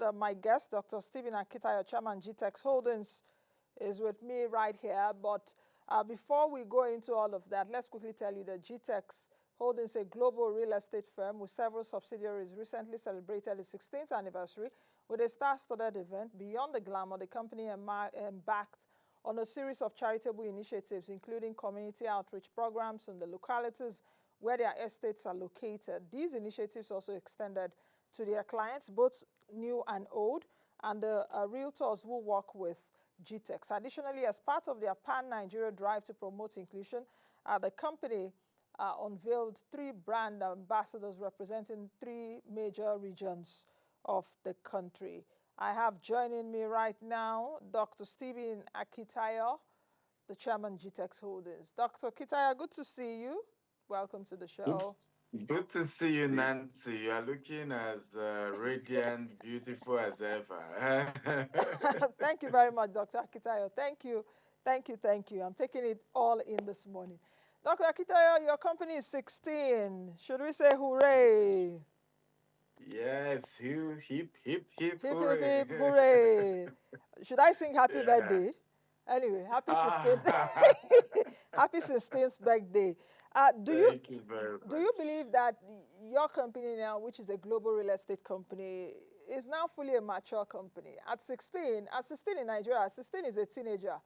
My guest, Dr. Stephen Akintayo, Chairman Gtext Holdings, is with me right here. But before we go into all of that, let's quickly tell you that Gtext Holdings, a global real estate firm with several subsidiaries, recently celebrated its 16th anniversary with a star-studded event. Beyond the glamour, the company embarked on a series of charitable initiatives, including community outreach programs in the localities where their estates are located. These initiatives also extended to their clients, both new and old, and the realtors who work with GTEX. Additionally, as part of their pan-Nigeria drive to promote inclusion, the company unveiled 3 brand ambassadors representing 3 major regions of the country. I have joining me right now Dr. Stephen Akintayo, the chairman GTEX Holdings. Dr. Akintayo, good to see you. Welcome to the Good, show. good to see you, Nancy. You are looking as radiant, beautiful as ever. Thank you very much, Dr. Akitayo. Thank you, thank you, thank you. I'm taking it all in this morning. Dr. Akitayo, your company is 16. Should we say Yes. hooray? Yes, you hip, Hip, hip, hip, hooray. hooray. Should I sing happy Yeah. birthday? Anyway, happy 16th, Ah, happy 16th birthday. Do you thank you very do you much. believe that your company now, which is a global real estate company, is now fully a mature company? At 16 in Nigeria, 16 is a teenager,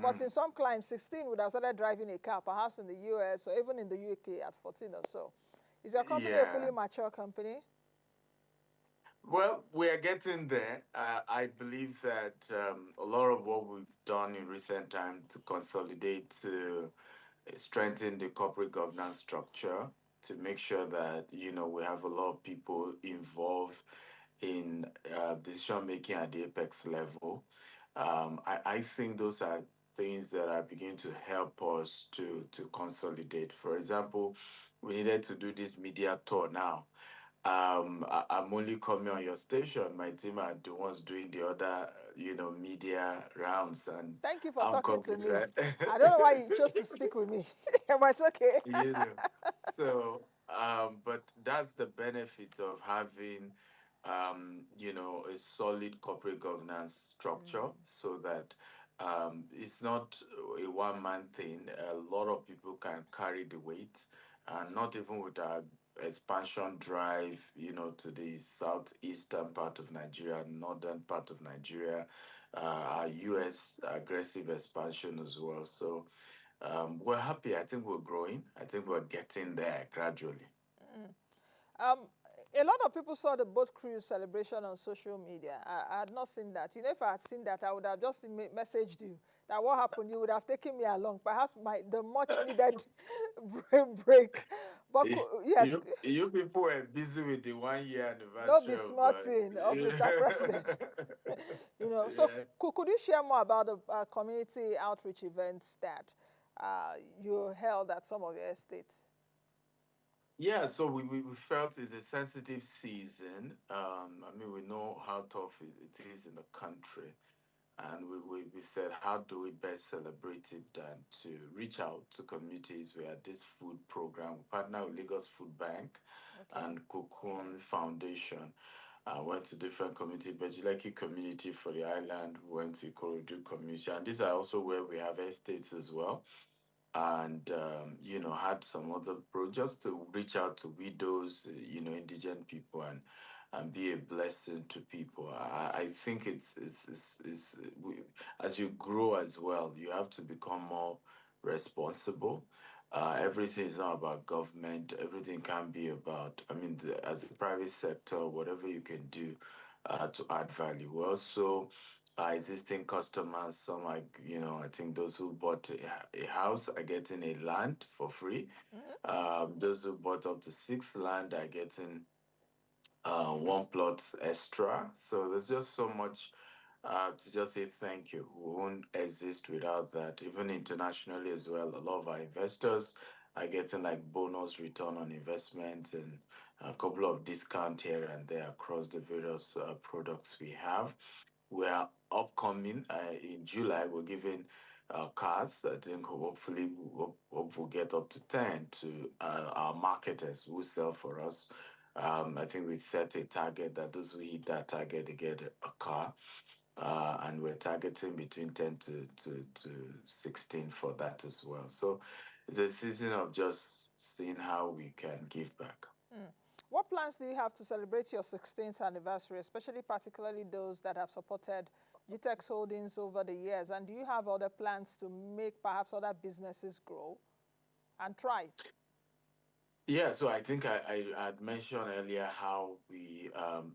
but in Mm, some climes, 16 would have started driving a car, perhaps in the US or even in the UK at 14 or so. Is your company a fully yeah. mature company? Well, we are getting there. I believe that a lot of what we've done in recent time to consolidate to strengthen the corporate governance structure to make sure that we have a lot of people involved in decision making at the apex level. I think those are things that are beginning to help us to consolidate. For example, we needed to do this media tour now. I'm only coming on your station. My team are the ones doing the other, media rounds, and Thank you for I'm talking to coming. me. I don't know why you chose to speak with me, but it's okay. you know. So, but that's the benefit of having, a solid corporate governance structure, so that it's not a one-man thing. A lot of people can carry the weight, and not even with our expansion drive, to the southeastern part of Nigeria, northern part of Nigeria, our US aggressive expansion as well. So we're happy. I think we're growing. I think we're getting there gradually. Um, a lot of people saw the boat cruise celebration on social media. I had not seen that. If I had seen that, I would have just messaged you that what happened. You would have taken me along, perhaps the much needed break. But yes, You people were busy with the 1 year no anniversary be of smarting of Mr. President. So yes. could you share more about the community outreach events that you held at some of your estates? Yeah, so we felt it's a sensitive season. I mean, we know how tough it is in the country. And we said, how do we best celebrate it than to reach out to communities? We had this food program, we partner with Lagos Food Bank Okay. and Cocoon Foundation. I went to different community, Bejileki community for the island, went to Ikorodu community, and these are also where we have estates as well. And had some other projects to reach out to widows, indigent people, and be a blessing to people. I think as you grow as well, you have to become more responsible. Everything is not about government. Everything can be about, I mean, as a private sector, whatever you can do to add value. We also existing customers, some like, I think those who bought a house are getting a land for free. Those who bought up to 6 land are getting 1 plot extra. So there's just so much to just say thank you. We won't exist without that. Even internationally as well, a lot of our investors are getting like bonus return on investment and a couple of discount here and there across the various products we have. We are upcoming in July. We're giving cars. I think hopefully we'll get up to 10 to our marketers who sell for us I think we set a target that those who hit that target, they get a car. And we're targeting between 10 to 16 for that as well. So it's a season of just seeing how we can give back. Mm. What plans do you have to celebrate your 16th anniversary, especially particularly those that have supported Gtext Holdings over the years? And do you have other plans to make perhaps other businesses grow and thrive? Yeah, so I think I had mentioned earlier how we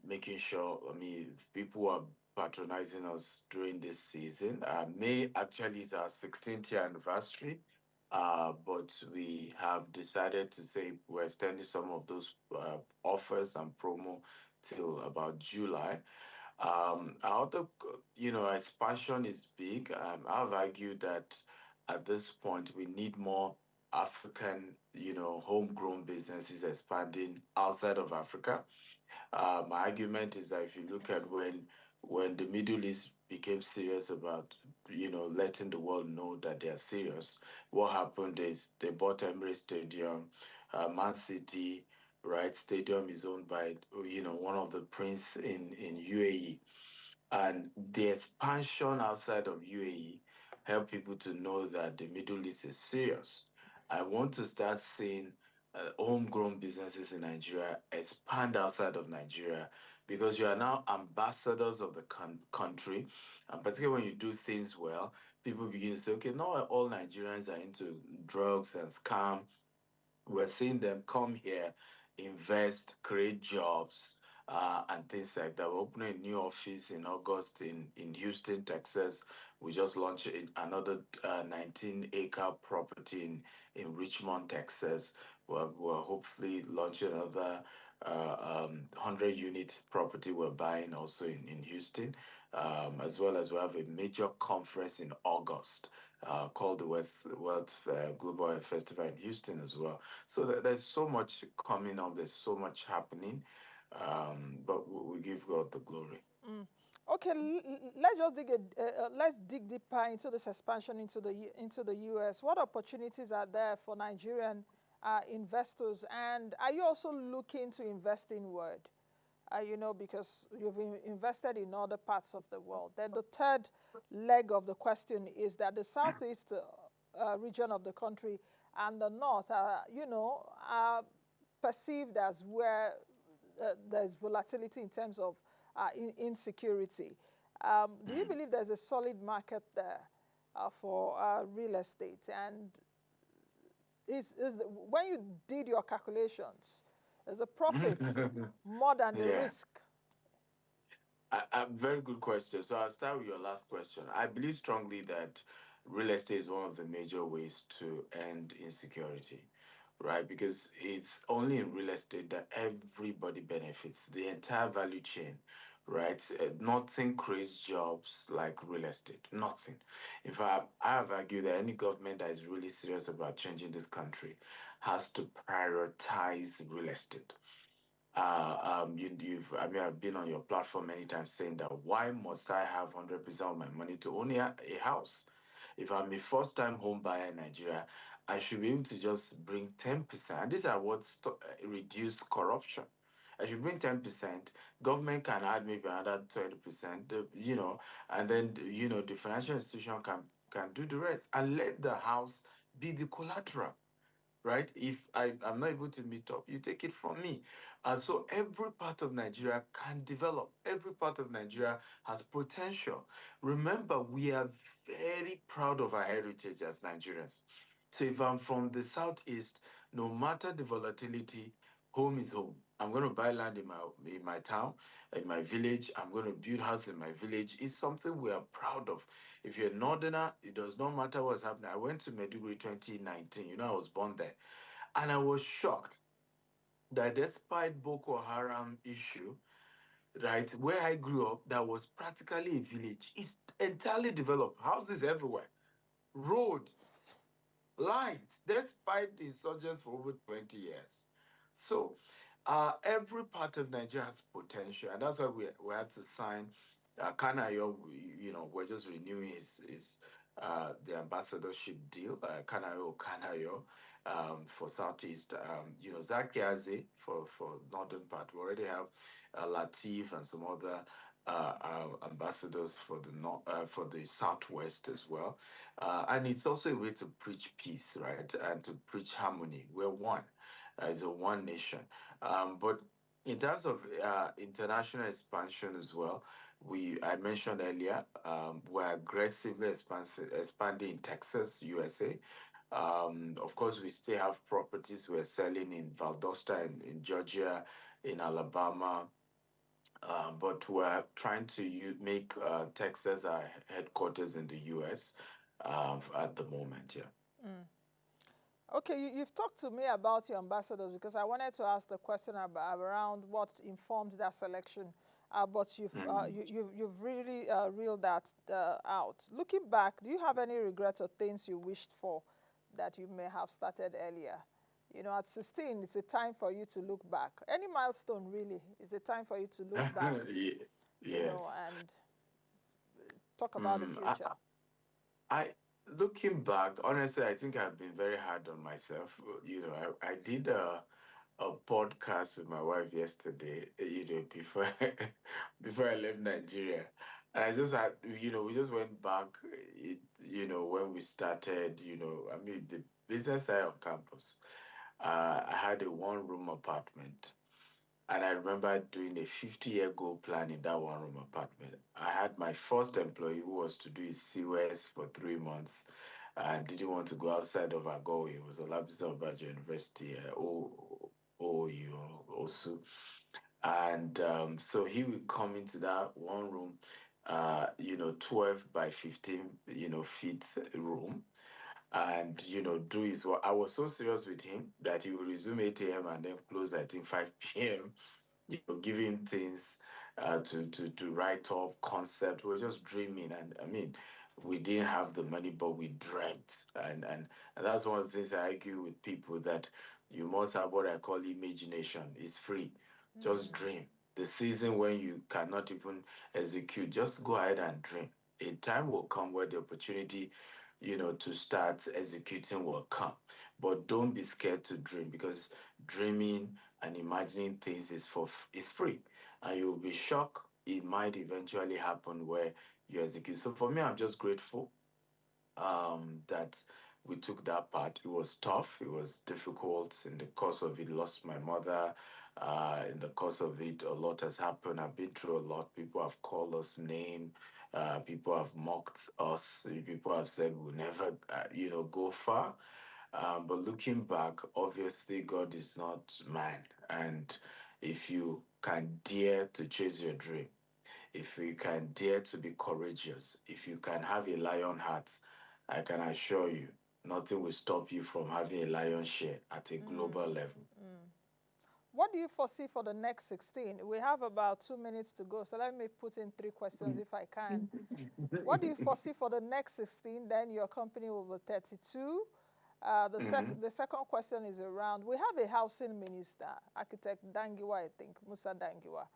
making sure, I mean, people are patronizing us during this season. May actually is our 16th year anniversary, but we have decided to say we're extending some of those offers and promo till about July. Our other, expansion is big. I've argued that at this point we need more African, homegrown businesses expanding outside of Africa. My argument is that if you look at when the Middle East became serious about, letting the world know that they are serious, what happened is they bought Emirates Stadium, Man City, right? Stadium is owned by, one of the prince in UAE, and the expansion outside of UAE help people to know that the Middle East is serious. I want to start seeing homegrown businesses in Nigeria expand outside of Nigeria because you are now ambassadors of the country. And particularly when you do things well, people begin to say, okay, not all Nigerians are into drugs and scam. We're seeing them come here, invest, create jobs, and things like that. We're opening a new office in August in Houston, Texas. We just launched another 19-acre property in Richmond, Texas. We're hopefully launching another 100-unit property we're buying also in Houston, as well as we have a major conference in August called the West World Global Festival in Houston as well. So there's so much coming up. There's so much happening, but we give God the glory. Mm. Okay, let's just let's dig deeper into this expansion into the U.S. What opportunities are there for Nigerian investors, and are you also looking to invest inward? Because you've invested in other parts of the world. Then the third leg of the question is that the southeast region of the country and the north are perceived as where there's volatility in terms of insecurity. Do you believe there's a solid market there for real estate? And when you did your calculations, is the profits more than the Yeah. risk? Very good question. So I'll start with your last question. I believe strongly that real estate is one of the major ways to end insecurity, right? Because it's only in real estate that everybody benefits, the entire value chain, right? Nothing creates jobs like real estate. Nothing. In fact, I have argued that any government that is really serious about changing this country has to prioritize real estate. I mean, I've been on your platform many times saying that why must I have 100% of my money to own a house? If I'm a first-time home buyer in Nigeria, I should be able to just bring 10%. And these are what reduce corruption. I should bring 10%. Government can add maybe another 20%, and then the financial institution can do the rest and let the house be the collateral, right? If I'm not able to meet up, you take it from me. And so every part of Nigeria can develop. Every part of Nigeria has potential. Remember, we are very proud of our heritage as Nigerians. So if I'm from the southeast, no matter the volatility, home is home. I'm going to buy land in my town, in my village. I'm going to build house in my village. It's something we are proud of. If you're a northerner, it does not matter what's happening. I went to Maiduguri 2019. I was born there. And I was shocked that despite Boko Haram issue, right, where I grew up, that was practically a village. It's entirely developed. Houses everywhere. Road, light, despite the insurgents for over 20 years. So every part of Nigeria has potential, and that's why we had to sign Kanayo. We're just renewing his the ambassadorship deal, Kanayo. for Southeast. Zach Yazi for Northern part. We already have Latif and some other ambassadors for the for the Southwest as well. And it's also a way to preach peace, right? And to preach harmony. We're one as a one nation. But in terms of international expansion as well, I mentioned earlier, we're aggressively expanding in Texas, USA. Of course, we still have properties we're selling in Valdosta, in Georgia, in Alabama, but we're trying to make Texas our headquarters in the US at the moment. Yeah. Mm. Okay, you've talked to me about your ambassadors because I wanted to ask the question around what informed that selection, but Mm. you've really reeled that out. Looking back, do you have any regrets or things you wished for that you may have started earlier? At 16, it's a time for you to look back. Any milestone, really, is a time for you to look back, Yes. and talk about the Mm, future. I looking back, honestly, I think I've been very hard on myself. I did a podcast with my wife yesterday, before before I left Nigeria. And I just had, we just went back, when we started, I mean, the business side on campus. I had a one-room apartment. And I remember doing a 50-year goal plan in that one-room apartment. I had my first employee who was to do his CWS for 3 months and didn't want to go outside of Ago. He was a Labisa Obajo University, OU, also. And so he would come into that one room, 12 by 15, feet room and do his work. I was so serious with him that he would resume 8 a.m. and then close, I think, 5 p.m. Giving things to write up concept. We were just dreaming, and I mean, we didn't have the money, but we dreamt, and that's one of the things I argue with people that you must have what I call imagination. It's free. Just Mm, dream. The season when you cannot even execute, just go ahead and dream. A time will come where the opportunity, to start executing will come. But don't be scared to dream because dreaming and imagining things is free, and you'll be shocked. It might eventually happen where you execute. So for me, I'm just grateful that we took that part. It was tough. It was difficult. In the course of it, lost my mother. In the course of it, a lot has happened. I've been through a lot. People have called us name. People have mocked us. People have said we'll never, go far. But looking back, obviously, God is not man. And if you can dare to chase your dream, if you can dare to be courageous, if you can have a lion heart, I can assure you, nothing will stop you from having a lion share at a global mm, level. mm. What do you foresee for the next 16? We have about 2 minutes to go, so let me put in three questions if I can. What do you foresee for the next 16? Then your company will be 32. Mhm. The second question is around, we have a housing minister, architect Dangiwa, I think, Musa Dangiwa.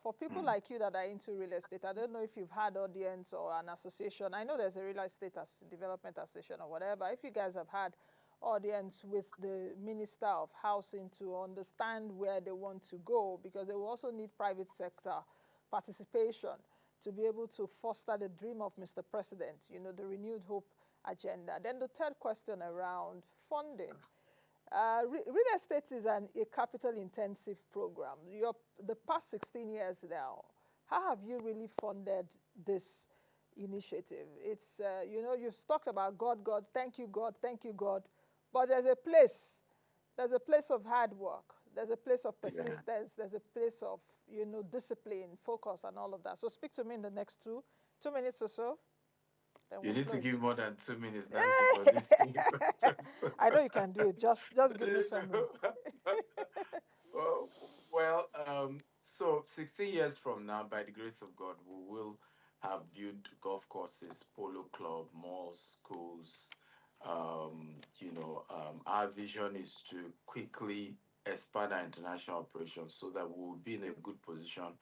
For people Mm. like you that are into real estate, I don't know if you've had audience or an association. I know there's a real estate development association or whatever. If you guys have had audience with the Minister of Housing to understand where they want to go, because they will also need private sector participation to be able to foster the dream of Mr. President, the renewed hope agenda. Then the third question around funding. Real estate is a capital intensive program. The past 16 years now, how have you really funded this initiative? You've talked about God, thank you, God. But there's a place of hard work, there's a place of Yeah. persistence, there's a place of, discipline, focus, and all of that. So speak to me in the next 2 minutes or so, then You we'll need to close. give more than 2 minutes, Nancy, for these three questions. I know you can do it. Just give me You some room. know. well, so 16 years from now, by the grace of God, we will have built golf courses, polo club, malls, schools. Our vision is to quickly expand our international operations so that we will be in a good position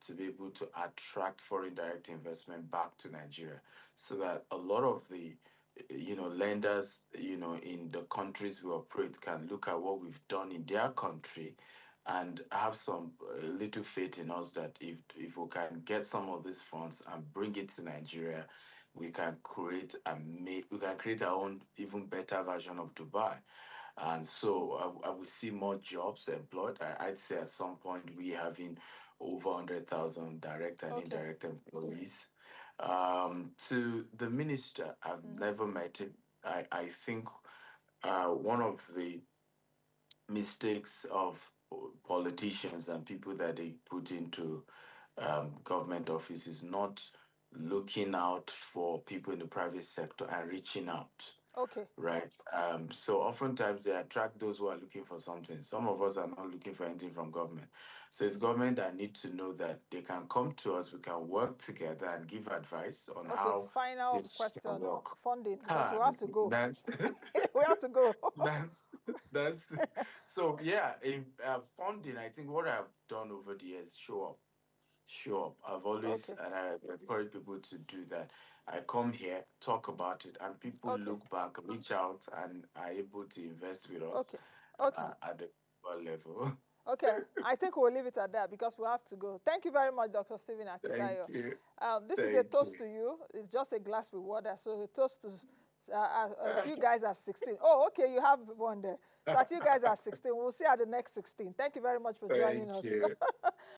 to be able to attract foreign direct investment back to Nigeria, so that a lot of the lenders, in the countries we operate can look at what we've done in their country and have some little faith in us that if we can get some of these funds and bring it to Nigeria, we can create our own even better version of Dubai. And so I will see more jobs employed. I'd say at some point we having over 100,000 direct and Okay. indirect employees. To the minister, I've never met him. I think one of the mistakes of politicians and people that they put into government office is not looking out for people in the private sector and reaching out. Okay. Right. So oftentimes they attract those who are looking for something. Some of us are not looking for anything from government. So it's government that need to know that they can come to us, we can work together and give advice on Okay. how Final this can question. work. Funding, because we Ah, have to go. that's We have to go. that's that's so yeah, if funding, I think what I've done over the years, show up. Sure. I've always, Okay. and I encourage people to do that. I come here, talk about it, and people Okay. look back, reach out, and are able to invest with us Okay. Okay. at the global level. Okay, I think we'll leave it at that because we have to go. Thank you very much, Dr. Stephen Thank Akintayo. you. This is a Thank toast you. to you. It's just a glass with water. So a toast to you guys at 16. Oh, okay, you have one there. So at you guys at 16, we'll see you at the next 16. Thank you very much for joining Thank us. you.